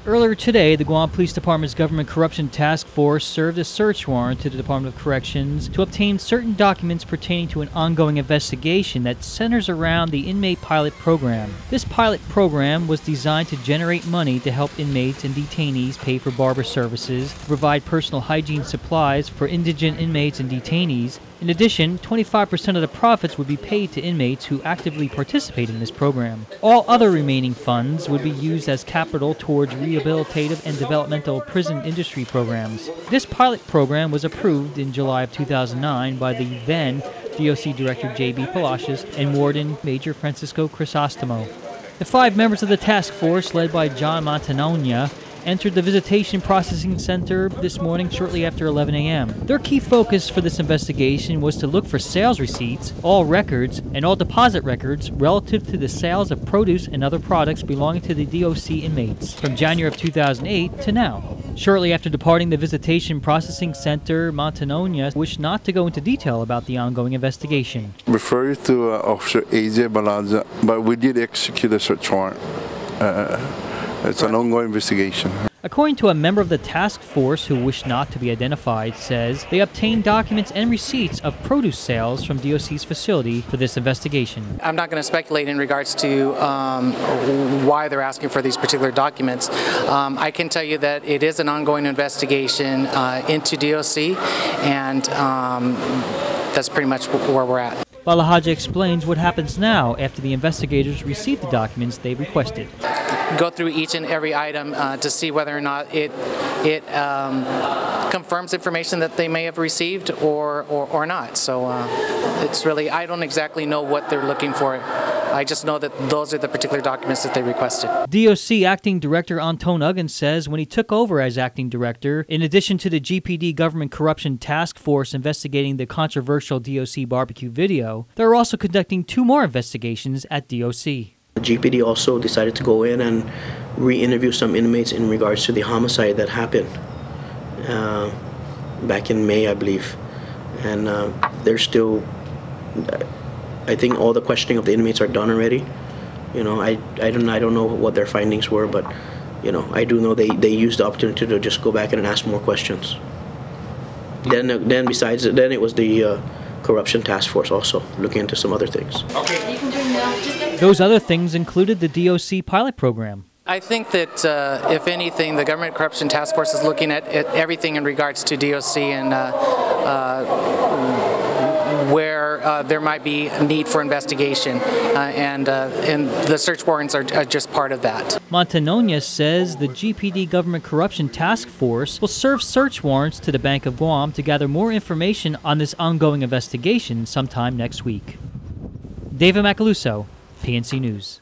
Earlier today, the Guam Police Department's Government Corruption Task Force served a search warrant to the Department of Corrections to obtain certain documents pertaining to an ongoing investigation that centers around the inmate pilot program. This pilot program was designed to generate money to help inmates and detainees pay for barber services, provide personal hygiene supplies for indigent inmates and detainees. In addition, 25% of the profits would be paid to inmates who actively participate in this program. All other remaining funds would be used as capital towards rehabilitative and developmental prison industry programs. This pilot program was approved in July of 2009 by the then DOC Director J.B. Palacios and Warden Major Francisco Crisostomo. The 5 members of the task force, led by John Montanonia, entered the Visitation Processing Center this morning shortly after 11 a.m. Their key focus for this investigation was to look for sales receipts, all records, and all deposit records relative to the sales of produce and other products belonging to the DOC inmates from January of 2008 to now. Shortly after departing the Visitation Processing Center, Montanonia wished not to go into detail about the ongoing investigation. Refer you to Officer A.J. Balaza, but we did execute a search warrant. It's an ongoing investigation. According to a member of the task force who wished not to be identified, says they obtained documents and receipts of produce sales from DOC's facility for this investigation. I'm not going to speculate in regards to why they're asking for these particular documents. I can tell you that it is an ongoing investigation into DOC, and that's pretty much where we're at. Balahaja explains what happens now after the investigators receive the documents they requested. Go through each and every item to see whether or not it confirms information that they may have received or not. So it's really, I don't exactly know what they're looking for. I just know that those are the particular documents that they requested. DOC Acting Director Anton Uggan says when he took over as Acting Director, in addition to the GPD Government Corruption Task Force investigating the controversial DOC barbecue video, they're also conducting 2 more investigations at DOC. The GPD also decided to go in and re-interview some inmates in regards to the homicide that happened back in May, I believe. And they're still, I think all the questioning of the inmates are done already. You know, I don't know what their findings were, but you know, I do know they used the opportunity to just go back and ask more questions. Then besides it, then it was the Corruption Task Force also looking into some other things. Those other things included the DOC pilot program. I think that, if anything, the Government Corruption Task Force is looking at everything in regards to DOC and where there might be a need for investigation, and the search warrants are just part of that. Montanonia says the GPD Government Corruption Task Force will serve search warrants to the Bank of Guam to gather more information on this ongoing investigation sometime next week. David Macaluso, PNC News.